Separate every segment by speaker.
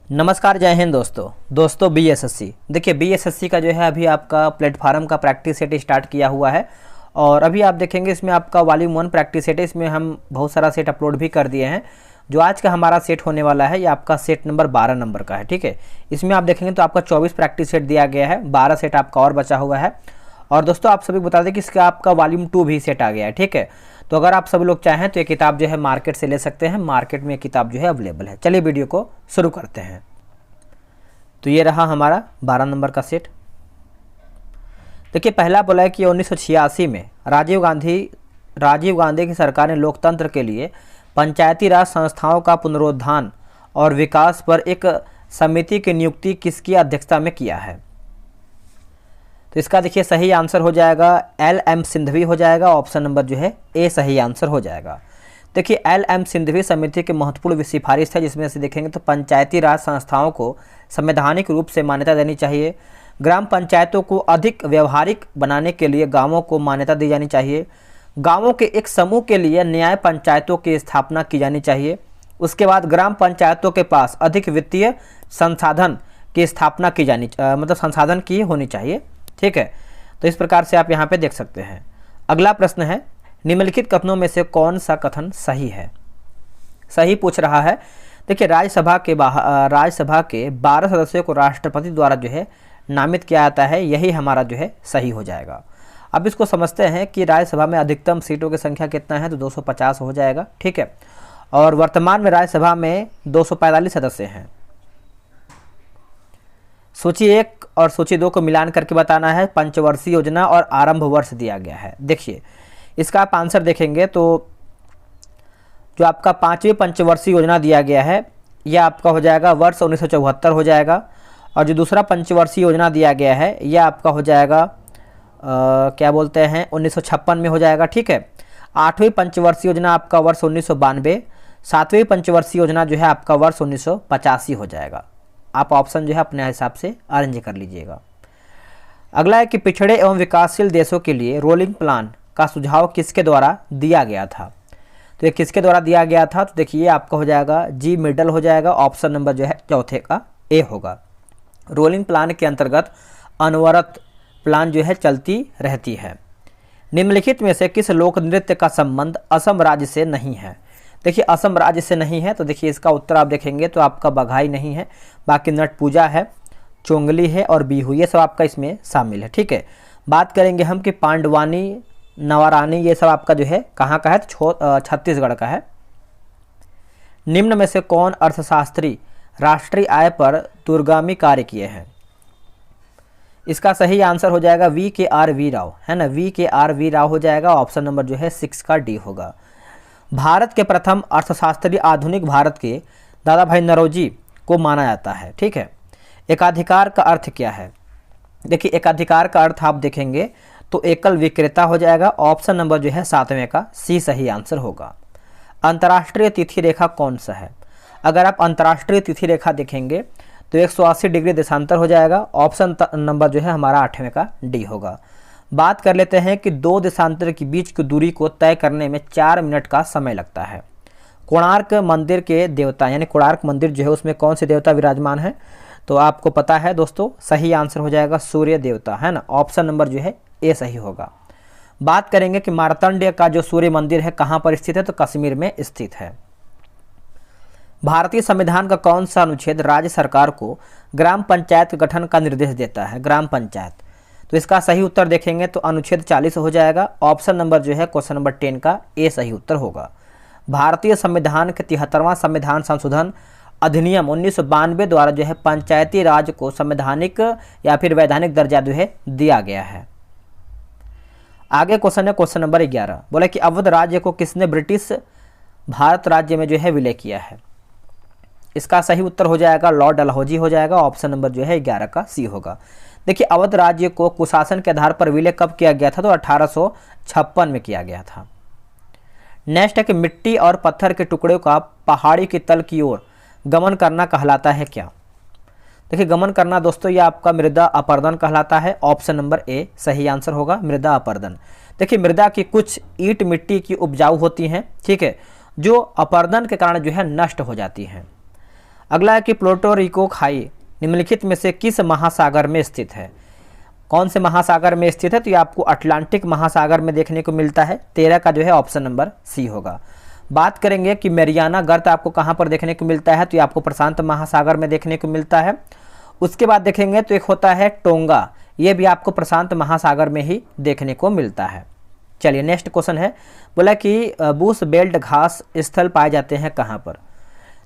Speaker 1: नमस्कार, जय हिंद दोस्तों बीएसएससी देखिए बीएसएससी का जो है अभी आपका प्लेटफार्म का प्रैक्टिस सेट स्टार्ट किया हुआ है। और अभी आप देखेंगे इसमें आपका वॉल्यूम 1 प्रैक्टिस सेट है। इसमें हम बहुत सारा सेट अपलोड भी कर दिए हैं। जो आज का हमारा सेट होने वाला है ये आपका सेट नंबर 12 नंबर का है। ठीक है, इसमें आप देखेंगे तो आपका 24 प्रैक्टिस सेट दिया गया है, 12 सेट आपका और बचा हुआ है। और दोस्तों आप सभी को बता दें कि इसका आपका वॉल्यूम 2 भी सेट आ गया है। ठीक है, तो अगर आप सभी लोग चाहें तो ये किताब जो है मार्केट से ले सकते हैं। मार्केट में ये किताब जो है अवेलेबल है। चलिए वीडियो को शुरू करते हैं। तो ये रहा हमारा 12 नंबर का सेट। देखिए पहला बोला है कि 1986 में राजीव गांधी की सरकार ने लोकतंत्र के लिए पंचायती राज संस्थाओं का पुनरुत्थान और विकास पर एक समिति की नियुक्ति किसकी अध्यक्षता में किया है। तो इसका देखिए सही आंसर हो जाएगा LM सिंघवी हो जाएगा। ऑप्शन नंबर जो है ए सही आंसर हो जाएगा। देखिए LM सिंघवी समिति की महत्वपूर्ण सिफारिश है, जिसमें से देखेंगे तो पंचायती राज संस्थाओं को संवैधानिक रूप से मान्यता देनी चाहिए। ग्राम पंचायतों को अधिक व्यवहारिक बनाने के लिए गांवों को मान्यता दी जानी चाहिए। गांवों के एक समूह के लिए न्याय पंचायतों की स्थापना की जानी चाहिए। उसके बाद ग्राम पंचायतों के पास अधिक वित्तीय संसाधन की स्थापना की संसाधन की होनी चाहिए। ठीक है, तो इस प्रकार से आप यहाँ पे देख सकते हैं। अगला प्रश्न है, निम्नलिखित कथनों में से कौन सा कथन सही है। सही पूछ रहा है। देखिए राज्यसभा के 12 सदस्यों को राष्ट्रपति द्वारा जो है नामित किया जाता है, यही हमारा जो है सही हो जाएगा। अब इसको समझते हैं कि राज्यसभा में अधिकतम सीटों की संख्या कितना है, तो 250 हो जाएगा। ठीक है, और वर्तमान में राज्यसभा में 245 सदस्य हैं। सूची 1 और सूची 2 को मिलान करके बताना है। पंचवर्षीय योजना और आरंभ वर्ष दिया गया है। देखिए इसका आप आंसर देखेंगे तो जो आपका 5वीं पंचवर्षीय योजना दिया गया है यह आपका हो जाएगा वर्ष 1974 हो जाएगा। और जो दूसरा पंचवर्षीय योजना दिया गया है यह आपका हो जाएगा 1956 में हो जाएगा। ठीक है, 8वीं पंचवर्षीय योजना आपका वर्ष 1992, 7वीं पंचवर्षीय योजना जो है आपका वर्ष 1985 हो जाएगा। आप ऑप्शन जो है अपने हिसाब से अरेंज कर लीजिएगा। अगला है कि पिछड़े एवं विकासशील देशों के लिए रोलिंग प्लान का सुझाव किसके द्वारा दिया गया था। तो ये किसके द्वारा दिया गया था, तो देखिए आपका हो जाएगा जी मिडल हो जाएगा। ऑप्शन नंबर जो है चौथे का ए होगा। रोलिंग प्लान के अंतर्गत अनवरत प्लान जो है चलती रहती है। निम्नलिखित में से किस लोक नृत्य का संबंध असम राज्य से नहीं है। देखिए असम राज्य से नहीं है, तो देखिए इसका उत्तर आप देखेंगे तो आपका बघाई नहीं है, बाकी नट पूजा है, चोंगली है और बिहू, ये सब आपका इसमें शामिल है। ठीक है, बात करेंगे हम कि पांडवानी नवारानी, ये सब आपका जो है कहाँ का है, तो छत्तीसगढ़ का है। निम्न में से कौन अर्थशास्त्री राष्ट्रीय आय पर दूरगामी कार्य किए हैं। इसका सही आंसर हो जाएगा VKR राव, है ना, VKR राव हो जाएगा। ऑप्शन नंबर जो है 6 का डी होगा। भारत के प्रथम अर्थशास्त्री आधुनिक भारत के दादा भाई नौरोजी को माना जाता है। ठीक है, एकाधिकार का अर्थ क्या है। देखिए एकाधिकार का अर्थ आप देखेंगे तो एकल विक्रेता हो जाएगा। ऑप्शन नंबर जो है 7वें का सी सही आंसर होगा। अंतर्राष्ट्रीय तिथि रेखा कौन सा है। अगर आप अंतर्राष्ट्रीय तिथि रेखा देखेंगे तो 180 डिग्री देशांतर हो जाएगा। ऑप्शन नंबर जो है हमारा 8वें का डी होगा। बात कर लेते हैं कि दो देशांतर के बीच की दूरी को तय करने में 4 मिनट का समय लगता है। कोणार्क मंदिर के देवता यानी कोणार्क मंदिर जो है उसमें कौन से देवता विराजमान है, तो आपको पता है दोस्तों, सही आंसर हो जाएगा सूर्य देवता, है ना। ऑप्शन नंबर जो है ए सही होगा। बात करेंगे कि मार्तंड का जो सूर्य मंदिर है कहाँ पर स्थित है, तो कश्मीर में स्थित है। भारतीय संविधान का कौन सा अनुच्छेद राज्य सरकार को ग्राम पंचायत गठन का निर्देश देता है। ग्राम पंचायत, तो इसका सही उत्तर देखेंगे तो अनुच्छेद 40 हो जाएगा। ऑप्शन नंबर जो है क्वेश्चन नंबर 10 का ए सही उत्तर होगा। भारतीय संविधान के 73वां संविधान संशोधन अधिनियम 1992 द्वारा जो है पंचायती राज को संवैधानिक या फिर वैधानिक दर्जा जो है दिया गया है। आगे क्वेश्चन है क्वेश्चन नंबर 11, बोले कि अवध राज्य को किसने ब्रिटिश भारत राज्य में जो है विलय किया है। इसका सही उत्तर हो जाएगा लॉर्ड डलहौजी हो जाएगा। ऑप्शन नंबर जो है 11 का सी होगा। देखिए अवध राज्य को कुशासन के आधार पर विलय कब किया गया था, तो 1856 में किया गया था। नेक्स्ट है कि मिट्टी और पत्थर के टुकड़े का पहाड़ी की तल की ओर गमन करना कहलाता है क्या। देखिए गमन करना दोस्तों ये आपका मृदा अपरदन कहलाता है। ऑप्शन नंबर ए सही आंसर होगा, मृदा अपरदन। देखिए मृदा की कुछ ईंट मिट्टी की उपजाऊ होती हैं, ठीक है, जो अपरदन के कारण जो है नष्ट हो जाती हैं। अगला है कि प्लूटो रिको खाई निम्नलिखित में से किस महासागर में स्थित है? कौन से महासागर में स्थित है? तो ये आपको अटलांटिक महासागर में देखने को मिलता है। 13 का जो है ऑप्शन नंबर सी होगा। बात करेंगे कि मैरियाना गर्त आपको कहाँ पर देखने को मिलता है? तो ये आपको प्रशांत महासागर में देखने को मिलता है। उसके बाद देखेंगे तो एक होता है टोंगा, ये भी आपको प्रशांत महासागर में ही देखने को मिलता है। चलिए नेक्स्ट क्वेश्चन है, बोला कि बूश बेल्ट घास स्थल पाए जाते हैं कहाँ पर?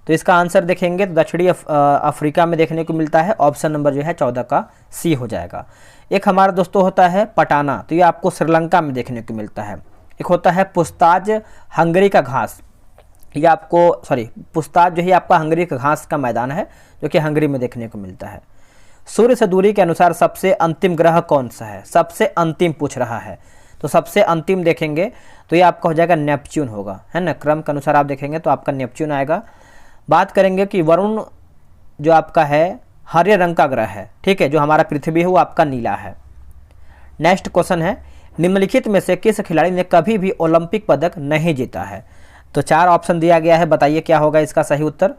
Speaker 1: तो इसका आंसर देखेंगे तो दक्षिणी अफ्रीका में देखने को मिलता है। ऑप्शन नंबर जो है 14 का सी हो जाएगा। एक हमारा दोस्तों होता है पटाना, तो ये आपको श्रीलंका में देखने को मिलता है। एक होता है पुस्ताज हंगरी का घास, ये आपको पुस्ताज जो है आपका हंगरी का घास का मैदान है जो कि हंगरी में देखने को मिलता है। सूर्य से दूरी के अनुसार सबसे अंतिम ग्रह कौन सा है? सबसे अंतिम पूछ रहा है, तो सबसे अंतिम देखेंगे तो ये आपका हो जाएगा नेपच्यून होगा, है ना। क्रम के अनुसार आप देखेंगे तो आपका नेपच्यून आएगा। बात करेंगे कि वरुण जो आपका है हरे रंग का ग्रह है, ठीक है, जो हमारा पृथ्वी है वो आपका नीला है। नेक्स्ट क्वेश्चन है, निम्नलिखित में से किस खिलाड़ी ने कभी भी ओलंपिक पदक नहीं जीता है? तो 4 ऑप्शन दिया गया है, बताइए क्या होगा इसका सही उत्तर।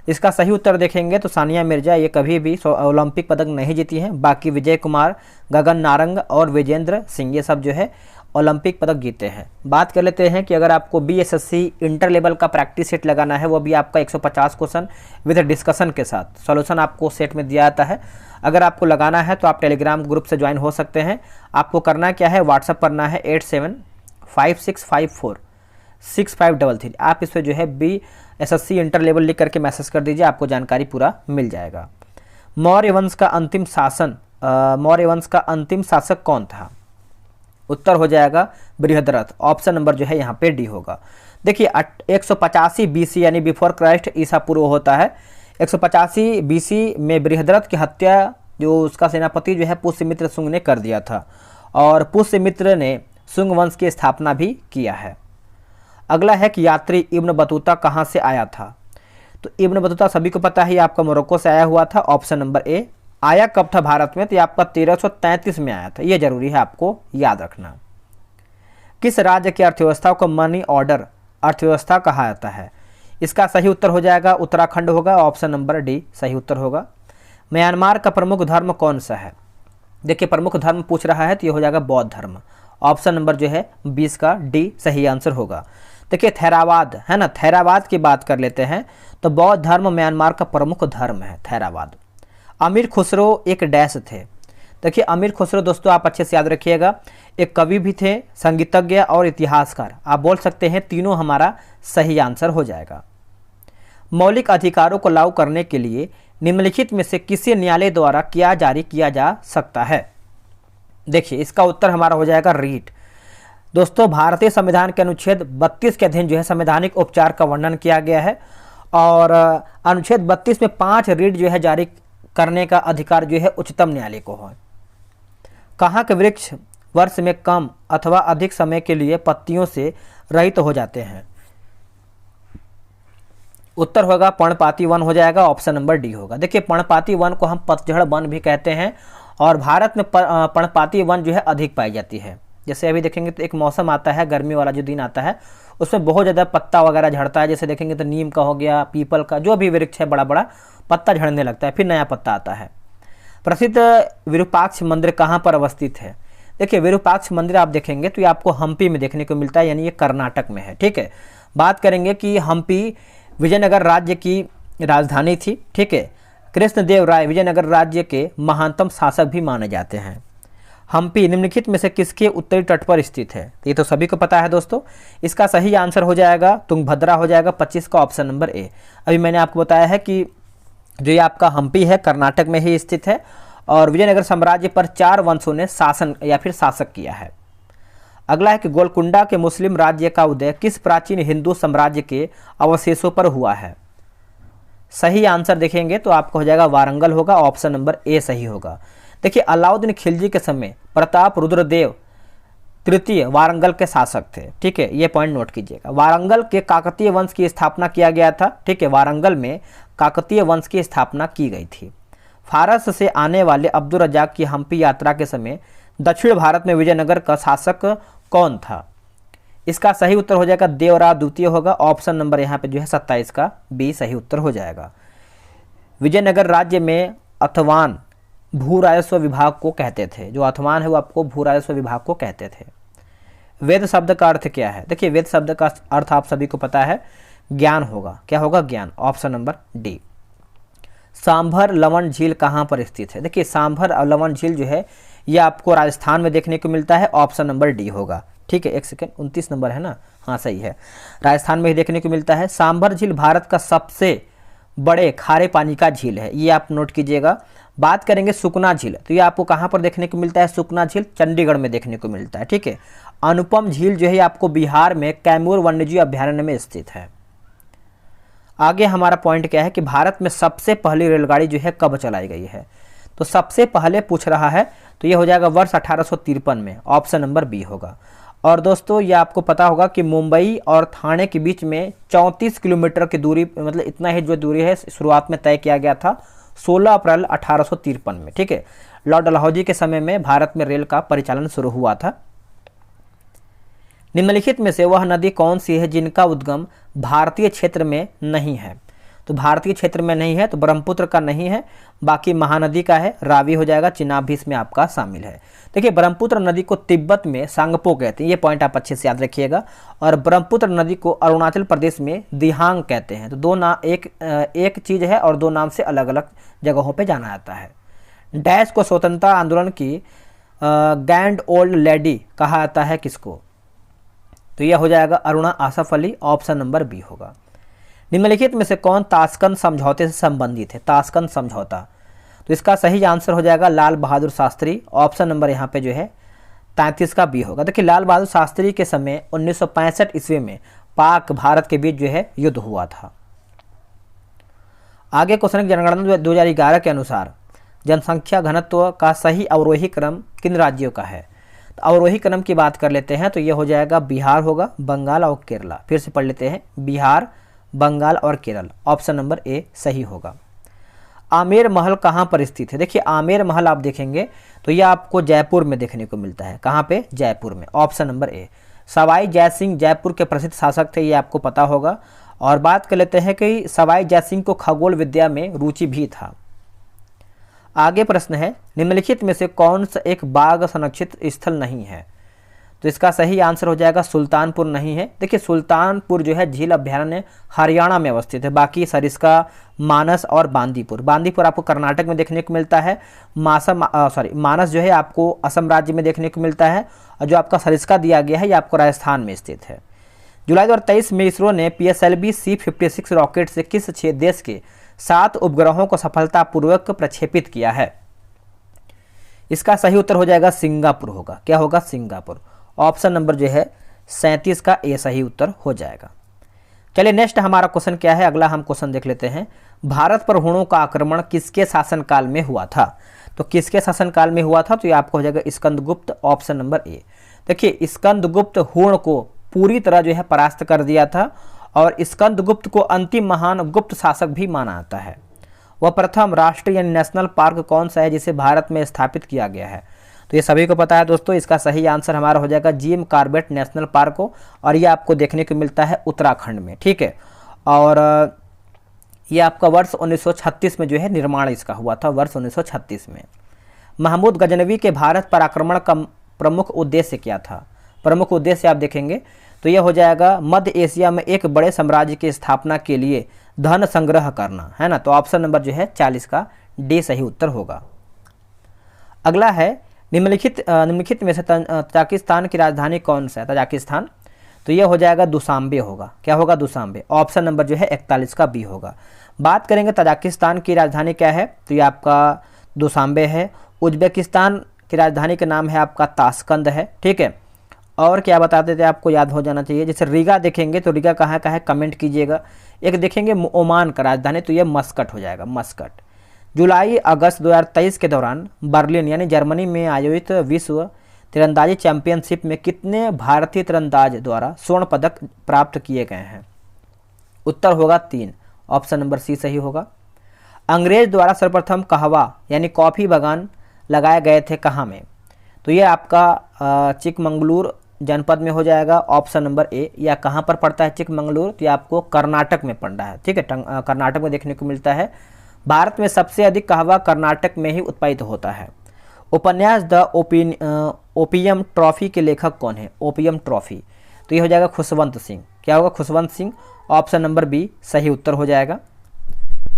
Speaker 1: इसका सही उत्तर देखेंगे तो सानिया मिर्जा, ये कभी भी ओलंपिक पदक नहीं जीती हैं। बाकी विजय कुमार, गगन नारंग और विजेंद्र सिंह, ये सब जो है ओलंपिक पदक जीते हैं। बात कर लेते हैं कि अगर आपको BSSC इंटर लेवल का प्रैक्टिस सेट लगाना है, वो भी आपका 150 क्वेश्चन विद डिस्कशन के साथ सॉल्यूशन आपको सेट में दिया जाता है। अगर आपको लगाना है तो आप टेलीग्राम ग्रुप से ज्वाइन हो सकते हैं। आपको करना क्या है, व्हाट्सअप करना है 8756546533। आप इस पर जो है BSSC इंटर लेवल लिख करके मैसेज कर दीजिए, आपको जानकारी पूरा मिल जाएगा। मौर्य वंश का अंतिम शासक कौन था? उत्तर हो जाएगा बृहद्रथ। ऑप्शन नंबर जो है यहाँ पे डी होगा। देखिए 185 BC यानी बिफोर क्राइस्ट ईसा पूर्व होता है। 185 BC में बृहद्रथ की हत्या जो उसका सेनापति जो है पुष्यमित्र शुंग ने कर दिया था, और पुष्यमित्र ने शुंग वंश की स्थापना भी किया है। अगला है कि यात्री इब्न बतूता कहाँ से आया था? तो इब्न बतूता सभी को पता है, आपका मोरक्को से आया हुआ था। ऑप्शन नंबर ए। आया कब था भारत में? तो ये आपका 1333 में आया था, ये जरूरी है आपको याद रखना। किस राज्य की अर्थव्यवस्था को मनी ऑर्डर अर्थव्यवस्था कहा जाता है? इसका सही उत्तर हो जाएगा उत्तराखंड होगा। ऑप्शन नंबर डी सही उत्तर होगा। म्यांमार का प्रमुख धर्म कौन सा है? देखिए प्रमुख धर्म पूछ रहा है तो ये हो जाएगा बौद्ध धर्म। ऑप्शन नंबर जो है 20 का डी सही आंसर होगा। देखिए थेरावाद है ना, थेरावाद की बात कर लेते हैं तो बौद्ध धर्म म्यांमार का प्रमुख धर्म है थेरावाद। अमीर खुसरो एक डैश थे। देखिए अमीर खुसरो दोस्तों आप अच्छे से याद रखिएगा, एक कवि भी थे, संगीतज्ञ और इतिहासकार। आप बोल सकते हैं तीनों हमारा सही आंसर हो जाएगा। मौलिक अधिकारों को लागू करने के लिए निम्नलिखित में से किसी न्यायालय द्वारा क्या जारी किया जा सकता है? देखिए इसका उत्तर हमारा हो जाएगा रीट। दोस्तों भारतीय संविधान के अनुच्छेद 32 के अधीन जो है संवैधानिक उपचार का वर्णन किया गया है, और अनुच्छेद 32 में 5 रीट जो है जारी करने का अधिकार जो है उच्चतम न्यायालय को है। कहाँ के वृक्ष वर्ष में कम अथवा अधिक समय के लिए पत्तियों से रहित हो जाते हैं? उत्तर होगा पर्णपाती वन हो जाएगा। ऑप्शन नंबर डी होगा। देखिए पर्णपाती वन को हम पतझड़ वन भी कहते हैं, और भारत में पर्णपाती वन जो है अधिक पाई जाती है। जैसे अभी देखेंगे तो एक मौसम आता है, गर्मी वाला जो दिन आता है, उसमें बहुत ज़्यादा पत्ता वगैरह झड़ता है। जैसे देखेंगे तो नीम का हो गया, पीपल का, जो भी वृक्ष है बड़ा बड़ा पत्ता झड़ने लगता है, फिर नया पत्ता आता है। प्रसिद्ध विरूपाक्ष मंदिर कहाँ पर अवस्थित है? देखिए विरूपाक्ष मंदिर आप देखेंगे तो ये आपको हम्पी में देखने को मिलता है, यानी ये कर्नाटक में है। ठीक है, बात करेंगे कि हम्पी विजयनगर राज्य की राजधानी थी। ठीक है, कृष्णदेव राय विजयनगर राज्य के महानतम शासक भी माने जाते हैं। हम्पी निम्नलिखित में से किसके उत्तरी तट पर स्थित है? ये तो सभी को पता है दोस्तों। इसका सही आंसर हो जाएगा तुंगभद्रा हो जाएगा 25 का ऑप्शन नंबर ए। अभी मैंने आपको बताया है कि जो ये आपका हम्पी है कर्नाटक में ही स्थित है, और विजयनगर साम्राज्य पर 4 वंशों ने शासन या फिर शासक किया है। अगला है कि गोलकुंडा के मुस्लिम राज्य का उदय किस प्राचीन हिंदू साम्राज्य के अवशेषों पर हुआ है? सही आंसर देखेंगे तो आपको हो जाएगा वारंगल होगा। ऑप्शन नंबर ए सही होगा। देखिए अलाउद्दीन खिलजी के समय प्रताप रुद्रदेव तृतीय वारंगल के शासक थे। ठीक है, ये पॉइंट नोट कीजिएगा। वारंगल के काकतीय वंश की स्थापना किया गया था। ठीक है, वारंगल में काकतीय वंश की स्थापना की गई थी। फारस से आने वाले अब्दुल रज्जाक की हम्पी यात्रा के समय दक्षिण भारत में विजयनगर का शासक कौन था? इसका सही उत्तर हो जाएगा देवराव द्वितीय होगा। ऑप्शन नंबर यहाँ पे जो है 27 का बी सही उत्तर हो जाएगा। विजयनगर राज्य में अथवान भू राजस्व विभाग को कहते थे। जो अथवान है वो आपको भू राजस्व विभाग को कहते थे। वेद शब्द का अर्थ क्या है? देखिए वेद शब्द का अर्थ आप सभी को पता है, ज्ञान होगा। क्या होगा? ज्ञान। Option number D. सांभर लवण झील कहाँ पर स्थित है? देखिए सांभर और लवण झील जो है ये आपको राजस्थान में देखने को मिलता है। ऑप्शन नंबर डी होगा। ठीक है, एक सेकेंड, 29 नंबर है ना? हाँ सही है, राजस्थान में ही देखने को मिलता है। सांभर झील भारत का सबसे बड़े खारे पानी का झील है, ये आप नोट कीजिएगा। बात करेंगे सुकना झील, तो ये आपको कहाँ पर देखने को मिलता है? सुकना झील चंडीगढ़ में देखने को मिलता है। ठीक है। अनुपम झील जो है आपको बिहार में कैमूर वन्यजीव अभ्यारण्य में स्थित है। आगे हमारा पॉइंट क्या है कि भारत में सबसे पहली रेलगाड़ी जो है कब चलाई गई है? तो सबसे पहले पूछ रहा है तो ये हो जाएगा वर्ष 1853 में। ऑप्शन नंबर बी होगा। और दोस्तों ये आपको पता होगा कि मुंबई और ठाणे के बीच में 34 किलोमीटर की दूरी, मतलब इतना ही जो दूरी है शुरुआत में तय किया गया था 16 अप्रैल 1853 में। ठीक है, लॉर्ड डलहौजी के समय में भारत में रेल का परिचालन शुरू हुआ था। निम्नलिखित में से वह नदी कौन सी है जिनका उद्गम भारतीय क्षेत्र में नहीं है? तो भारतीय क्षेत्र में नहीं है तो ब्रह्मपुत्र का नहीं है, बाकी महानदी का है, रावी हो जाएगा, चिनाब भी इसमें आपका शामिल है। देखिए ब्रह्मपुत्र नदी को तिब्बत में सांगपो कहते हैं, ये पॉइंट आप अच्छे से याद रखिएगा। और ब्रह्मपुत्र नदी को अरुणाचल प्रदेश में दिहांग कहते हैं। तो दो नाम, एक चीज़ है और दो नाम से अलग अलग जगहों पर जाना जाता है। डैश को स्वतंत्रता आंदोलन की ग्रैंड ओल्ड लेडी कहा जाता है किसको? तो यह हो जाएगा Aruna Asaf Ali. Option number B होगा। निम्नलिखित में से कौन ताशकंद समझौते से संबंधित है? ताशकंद समझौता, तो इसका सही आंसर हो जाएगा लाल बहादुर शास्त्री। ऑप्शन नंबर यहाँ पे जो है 33 का बी होगा। देखिए लाल बहादुर शास्त्री के समय 1965 ईस्वी में पाक भारत के बीच जो है युद्ध हुआ था। आगे क्वेश्चन, जनगणना 2011 के अनुसार जनसंख्या घनत्व का सही अवरोही क्रम किन राज्यों का है? तो अवरोही क्रम की बात कर लेते हैं तो ये हो जाएगा बिहार होगा, बंगाल और केरला। फिर से पढ़ लेते हैं, बिहार, बंगाल और केरल। ऑप्शन नंबर ए सही होगा। आमेर महल कहाँ पर स्थित है? देखिए आमेर महल आप देखेंगे तो ये आपको जयपुर में देखने को मिलता है। कहाँ पे? जयपुर में। Option number A. Sawai Jaisingh Jaipur के प्रसिद्ध शासक थे, ये आपको पता होगा। और बात कर लेते हैं कि सवाई जयसिंह को खगोल विद्या में रुचि भी था। आगे प्रश्न है, निम्नलिखित में से कौन सा एक बाघ संरक्षित स्थल नहीं है? तो इसका सही आंसर हो जाएगा सुल्तानपुर नहीं है। देखिए सुल्तानपुर जो है झील अभ्यारण्य हरियाणा में अवस्थित है। बाकी सरिस्का, मानस और बांदीपुर, बांदीपुर आपको कर्नाटक में देखने को मिलता है। मानस जो है आपको असम राज्य में देखने को मिलता है। और जो आपका सरिस्का दिया गया है ये आपको राजस्थान में स्थित है। जुलाई 2023 में इसरो ने PSLV C56 रॉकेट से किस 6 देश के 7 उपग्रहों को सफलतापूर्वक प्रक्षेपित किया है? इसका सही उत्तर हो जाएगा सिंगापुर होगा। क्या होगा? सिंगापुर। ऑप्शन नंबर जो है 37 का ए सही उत्तर हो जाएगा। चलिए नेक्स्ट हमारा क्वेश्चन क्या है, अगला हम क्वेश्चन देख लेते हैं। भारत पर हुणों का आक्रमण किसके शासनकाल में हुआ था? तो किसके शासनकाल में हुआ था? तो ये आपको हो जाएगा स्कंदगुप्त। ऑप्शन नंबर ए। देखिए स्कंदगुप्त हुण को पूरी तरह जो है परास्त कर दिया था और स्कंदगुप्त को अंतिम महान गुप्त शासक भी माना जाता है। वह प्रथम राष्ट्रीय यानी नेशनल पार्क कौन सा है जिसे भारत में स्थापित किया गया है? तो ये सभी को पता है दोस्तों, इसका सही आंसर हमारा हो जाएगा जिम कॉर्बेट नेशनल पार्क हो, और ये आपको देखने को मिलता है उत्तराखंड में। ठीक है, और ये आपका वर्ष 1936 में जो है निर्माण इसका हुआ था, वर्ष 1936 में। महमूद गजनवी के भारत पर आक्रमण का प्रमुख उद्देश्य क्या था? प्रमुख उद्देश्य आप देखेंगे तो यह हो जाएगा मध्य एशिया में एक बड़े साम्राज्य की स्थापना के लिए धन संग्रह करना, है ना। तो ऑप्शन नंबर जो है 40 का डी सही उत्तर होगा। अगला है निम्नलिखित में से तजाकिस्तान की राजधानी कौन सा है? तजाकिस्तान, तो यह हो जाएगा दुशांबे होगा। क्या होगा? दुशांबे। ऑप्शन नंबर जो है 41 का बी होगा। बात करेंगे तजाकिस्तान की राजधानी क्या है, तो ये आपका दुशांबे है। उज्बेकिस्तान की राजधानी का नाम है आपका ताशकंद है। ठीक है, और क्या बताते थे आपको याद हो जाना चाहिए, जैसे रीगा देखेंगे तो रीगा कहाँ का है कमेंट कीजिएगा। एक देखेंगे ओमान का राजधानी, तो ये मस्कट हो जाएगा, मस्कट। जुलाई अगस्त 2023 के दौरान बर्लिन यानी जर्मनी में आयोजित विश्व तीरंदाजी चैंपियनशिप में कितने भारतीय तीरंदाज द्वारा स्वर्ण पदक प्राप्त किए गए हैं? उत्तर होगा 3। ऑप्शन नंबर सी सही होगा। अंग्रेज द्वारा सर्वप्रथम कहवा यानी कॉफ़ी बागान लगाए गए थे कहाँ में? तो ये आपका चिकमंगलूर जनपद में हो जाएगा। ऑप्शन नंबर ए। या कहाँ पर पड़ता है चिकमंगलूर? तो ये आपको कर्नाटक में पड़ता है। ठीक है, कर्नाटक में देखने को मिलता है। भारत में सबसे अधिक कहवा कर्नाटक में ही उत्पादित होता है। उपन्यास द ओपियम ट्रॉफी के लेखक कौन है? ओपियम ट्रॉफी, तो ये हो जाएगा खुशवंत सिंह। क्या होगा? Khushwant Singh. Option number B सही उत्तर हो जाएगा।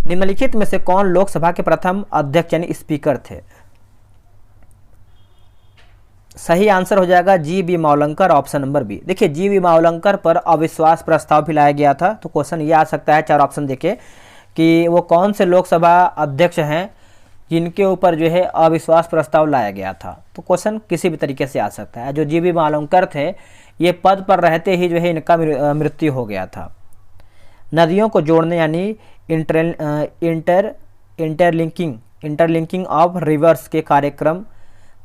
Speaker 1: निम्नलिखित में से कौन लोकसभा के प्रथम अध्यक्ष यानी स्पीकर थे? सही आंसर हो जाएगा G B Mavalankar, option number B. देखिए जी बी मावलंकर पर अविश्वास प्रस्ताव भी लाया गया था, तो क्वेश्चन ये आ सकता है, चार ऑप्शन देखे कि वो कौन से लोकसभा अध्यक्ष हैं जिनके ऊपर जो है अविश्वास प्रस्ताव लाया गया था। तो क्वेश्चन किसी भी तरीके से आ सकता है। जो जी बी मावलंकर थे ये पद पर रहते ही जो है इनका मृत्यु हो गया था। नदियों को जोड़ने यानी इंटरलिंकिंग ऑफ रिवर्स के कार्यक्रम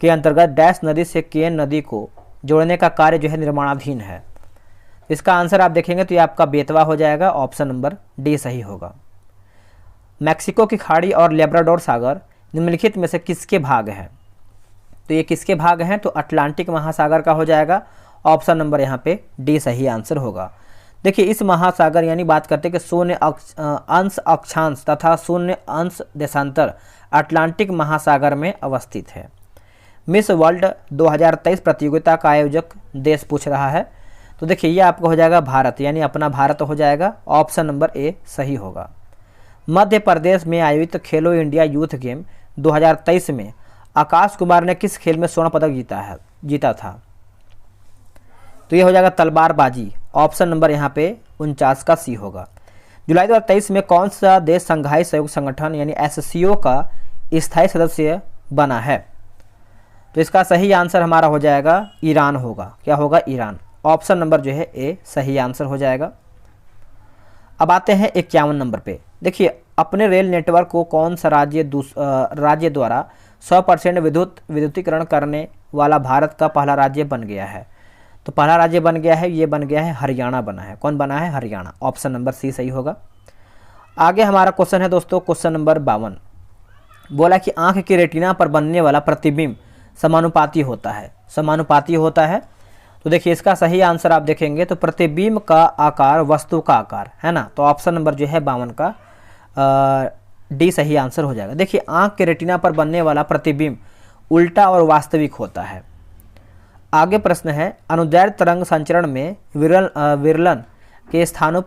Speaker 1: के अंतर्गत डैश नदी से केन नदी को जोड़ने का कार्य जो है निर्माणाधीन है। इसका आंसर आप देखेंगे तो ये आपका बेतवा हो जाएगा, ऑप्शन नंबर डी सही होगा। मैक्सिको की खाड़ी और लेब्राडोर सागर निम्नलिखित में से किसके भाग हैं? तो ये किसके भाग हैं? तो अटलांटिक महासागर का हो जाएगा, ऑप्शन नंबर यहाँ पे डी सही आंसर होगा। देखिए इस महासागर यानी बात करते हैं कि शून्य अंश अक्षांश तथा शून्य अंश देशांतर अटलांटिक महासागर में अवस्थित है। मिस वर्ल्ड 2023 प्रतियोगिता का आयोजक देश पूछ रहा है, तो देखिए ये आपका हो जाएगा भारत, यानी अपना भारत हो जाएगा, ऑप्शन नंबर ए सही होगा। मध्य प्रदेश में आयोजित खेलो इंडिया यूथ गेम 2023 में आकाश कुमार ने किस खेल में स्वर्ण पदक जीता था? तो ये हो जाएगा तलवारबाजी, ऑप्शन नंबर यहाँ पे 49 का सी होगा। जुलाई 2023 में कौन सा देश संघाई सहयोग संगठन यानी एससीओ का स्थायी सदस्य बना है? तो इसका सही आंसर हमारा हो जाएगा ईरान होगा। क्या होगा? ईरान। ऑप्शन नंबर जो है ए सही आंसर हो जाएगा। अब आते हैं 51 नंबर पे। देखिए अपने रेल नेटवर्क को कौन सा राज्य द्वारा 100% विद्युतीकरण करने वाला भारत का पहला राज्य बन गया है? तो पहला राज्य बन गया है, ये बन गया है हरियाणा बना है। कौन बना है? हरियाणा। ऑप्शन नंबर सी सही होगा। आगे हमारा क्वेश्चन है दोस्तों, क्वेश्चन नंबर 52। बोला कि आंख की रेटिना पर बनने वाला प्रतिबिंब समानुपाती होता है। समानुपाती होता है, तो देखिए इसका सही आंसर आप देखेंगे तो प्रतिबिंब का आकार वस्तु का आकार है ना, तो ऑप्शन नंबर जो है 52 का डी सही आंसर हो जाएगा। देखिए आंख के रेटिना पर बनने वाला प्रतिबिंब उल्टा और वास्तविक होता है। आगे प्रश्न है, अनुदैर्घ्य तरंग संचरण में विरलन के स्थानों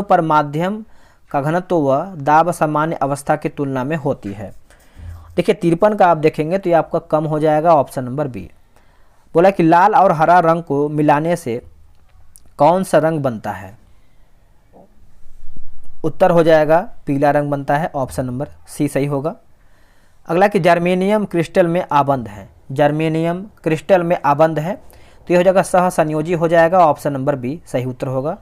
Speaker 1: पर माध्यम का घनत्व व दाब सामान्य अवस्था की तुलना में होती है। देखिए 53 का आप देखेंगे तो ये आपका कम हो जाएगा, ऑप्शन नंबर बी। बोला कि लाल और हरा रंग को मिलाने से कौन सा रंग बनता है? उत्तर हो जाएगा पीला रंग बनता है, ऑप्शन नंबर सी सही होगा। अगला कि जर्मेनियम क्रिस्टल में आबंध है। जर्मेनियम क्रिस्टल में आबंध है, तो ये हो जाएगा सह संयोजी हो जाएगा, ऑप्शन नंबर बी सही उत्तर होगा।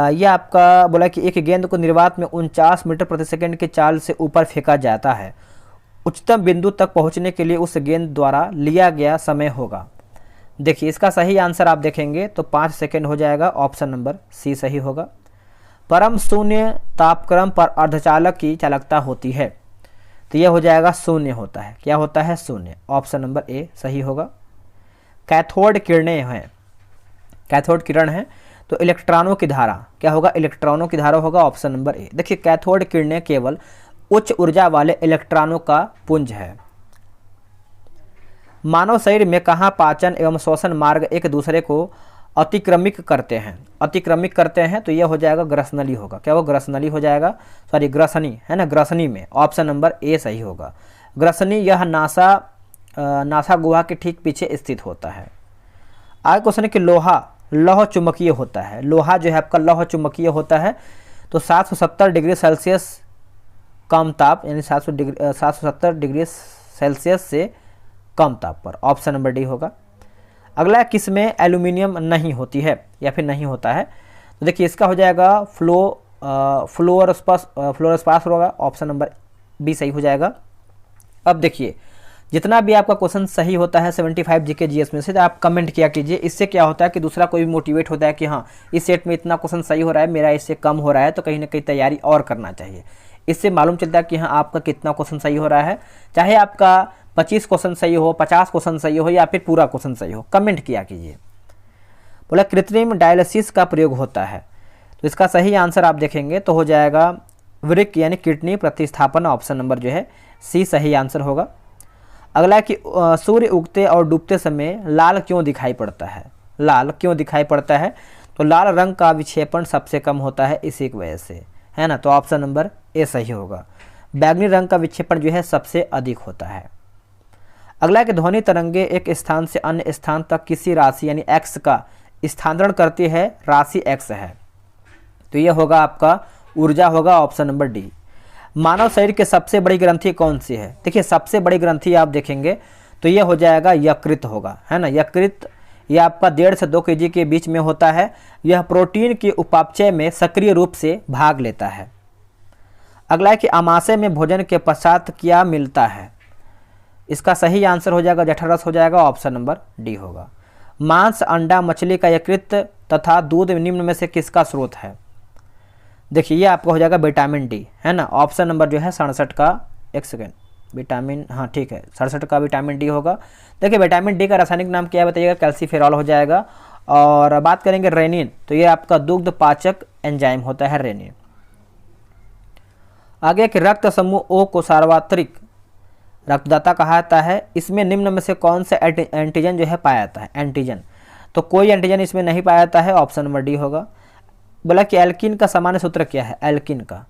Speaker 1: यह आपका बोला कि एक गेंद को निर्वात में 49 मीटर प्रति सेकंड की चाल से ऊपर फेंका जाता है। उच्चतम बिंदु तक पहुंचने के लिए उस गेंद द्वारा लिया गया समय होगा। देखिए इसका सही आंसर आप देखेंगे तो 5 सेकंड हो जाएगा, ऑप्शन नंबर सी सही होगा। परम शून्य तापक्रम पर अर्धचालक की चालकता होती है, तो यह हो जाएगा शून्य होता है। क्या होता है? शून्य। ऑप्शन नंबर ए सही होगा। कैथोड किरणें हैं, कैथोड किरण है तो इलेक्ट्रॉनों की धारा क्या होगा? इलेक्ट्रॉनों की धारा होगा, ऑप्शन नंबर ए। देखिए कैथोड किरणें केवल उच्च ऊर्जा वाले इलेक्ट्रॉनों का पुंज है। मानव शरीर में कहाँ पाचन एवं श्वसन मार्ग एक दूसरे को अतिक्रमिक करते हैं? अतिक्रमिक करते हैं, तो यह हो जाएगा ग्रसनली होगा। क्या वो ग्रसनली हो जाएगा? सॉरी ग्रसनी है ना, ग्रसनी में, ऑप्शन नंबर ए सही होगा। ग्रसनी यह नासा गुहा के ठीक पीछे स्थित होता है। आगे क्वेश्चन है कि लोहा लौह चुंबकीय होता है। लोहा जो है आपका लौह चुंबकीय होता है, तो 770 डिग्री सेल्सियस कम ताप यानी 770 डिग्री सेल्सियस से कम ताप पर, ऑप्शन नंबर डी होगा। अगला किस में एल्यूमिनियम नहीं होती है या फिर नहीं होता है? तो देखिए इसका हो जाएगा फ्लोरोस्पास होगा, ऑप्शन नंबर बी सही हो जाएगा। अब देखिए जितना भी आपका क्वेश्चन सही होता है 75 जीके जीएस में से, तो आप कमेंट किया कीजिए। इससे क्या होता है कि दूसरा कोई भी मोटिवेट होता है कि हाँ इस सेट में इतना क्वेश्चन सही हो रहा है, मेरा इससे कम हो रहा है, तो कहीं ना कहीं तैयारी और करना चाहिए। इससे मालूम चलता है कि हाँ आपका कितना क्वेश्चन सही हो रहा है। चाहे आपका 25 क्वेश्चन सही हो, 50 क्वेश्चन सही हो या फिर पूरा क्वेश्चन सही हो, कमेंट किया कीजिए। बोला कृत्रिम डायलिसिस का प्रयोग होता है, तो इसका सही आंसर आप देखेंगे तो हो जाएगा वृक्क यानी किडनी प्रतिस्थापन, ऑप्शन नंबर जो है सी सही आंसर होगा। अगला है कि सूर्य उगते और डूबते समय लाल क्यों दिखाई पड़ता है? लाल क्यों दिखाई पड़ता है? तो लाल रंग का विक्षेपण सबसे कम होता है इसी की वजह से, है ना। तो ऑप्शन नंबर ए सही होगा। बैगनी रंग का विक्षेपण जो है सबसे अधिक होता है। अगला है कि ध्वनि तरंगे एक स्थान से अन्य स्थान तक किसी राशि यानी एक्स का स्थानांतरण करती है, राशि एक्स है, तो यह होगा आपका ऊर्जा होगा, ऑप्शन नंबर डी। मानव शरीर की सबसे बड़ी ग्रंथि कौन सी है? देखिए सबसे बड़ी ग्रंथि आप देखेंगे तो यह हो जाएगा यकृत होगा, है ना। यकृत यह आपका 1.5 से 2 kg के बीच में होता है। यह प्रोटीन के उपापचय में सक्रिय रूप से भाग लेता है। अगला है कि अमाशय में भोजन के पश्चात क्या मिलता है? इसका सही आंसर हो जाएगा जठरस हो जाएगा, ऑप्शन नंबर डी होगा। मांस, अंडा, मछली का यकृत तथा दूध निम्न में से किसका स्रोत है? देखिए ये आपका हो जाएगा विटामिन डी, है ना। ऑप्शन नंबर जो है 67 का, एक सेकेंड, विटामिन, हाँ ठीक है 67 का विटामिन डी होगा। देखिए विटामिन डी का रासायनिक नाम क्या है बताइएगा? कैल्सीफेरॉल हो जाएगा। और बात करेंगे रेनिन, तो ये आपका दुग्ध पाचक एंजाइम होता है रेनिन। आगे कि रक्त समूह ओ को सार्वत्रिक रक्तदाता कहा जाता है। इसमें निम्न में से कौन सा एंटीजन जो है पाया जाता है? एंटीजन, तो कोई एंटीजन इसमें नहीं पाया जाता है, ऑप्शन नंबर डी होगा। बोला कि एल्किन का सामान्य सूत्र क्या है? एल्किन का,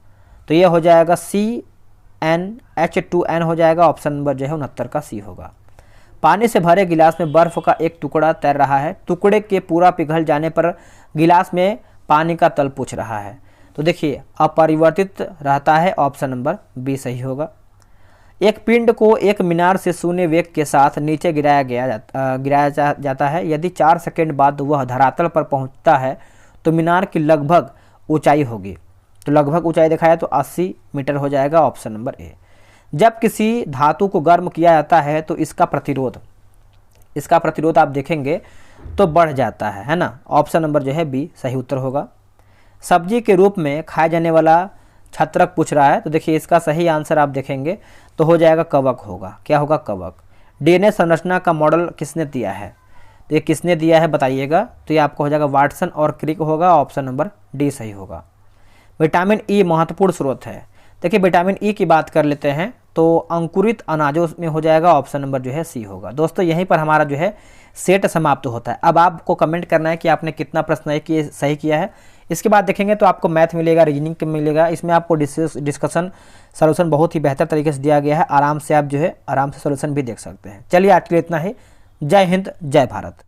Speaker 1: तो ये हो जाएगा CnH2n हो जाएगा, ऑप्शन नंबर जो है 69 का सी होगा। पानी से भरे गिलास में बर्फ का एक टुकड़ा तैर रहा है। टुकड़े के पूरा पिघल जाने पर गिलास में पानी का तल पूछ रहा है, तो देखिए अपरिवर्तित रहता है, ऑप्शन नंबर बी सही होगा। एक पिंड को एक मीनार से शून्य वेग के साथ नीचे गिराया जाता है। यदि 4 सेकंड बाद वह धरातल पर पहुंचता है तो मीनार की लगभग ऊंचाई होगी, तो लगभग ऊंचाई दिखाया तो 80 मीटर हो जाएगा, ऑप्शन नंबर ए। जब किसी धातु को गर्म किया जाता है तो इसका प्रतिरोध आप देखेंगे तो बढ़ जाता है ना, ऑप्शन नंबर जो है बी सही उत्तर होगा। सब्जी के रूप में खाया जाने वाला छत्रक पूछ रहा है, तो देखिए इसका सही आंसर आप देखेंगे तो हो जाएगा कवक होगा। क्या होगा? कवक। डीएनए संरचना का मॉडल किसने दिया है? तो ये किसने दिया है बताइएगा? तो ये आपको हो जाएगा वाटसन और क्रिक होगा, ऑप्शन नंबर डी सही होगा। विटामिन ई महत्वपूर्ण स्रोत है। देखिए विटामिन ई की बात कर लेते हैं तो अंकुरित अनाजों में हो जाएगा, ऑप्शन नंबर जो है सी होगा। दोस्तों यहीं पर हमारा जो है सेट समाप्त होता है। अब आपको कमेंट करना है कि आपने कितना प्रश्न सही किया है। इसके बाद देखेंगे तो आपको मैथ मिलेगा, रीजनिंग मिलेगा। इसमें आपको डिस्कशन सॉल्यूशन बहुत ही बेहतर तरीके से दिया गया है। आराम से आप जो है आराम से सॉल्यूशन भी देख सकते हैं। चलिए आज के लिए इतना ही। जय हिंद, जय भारत।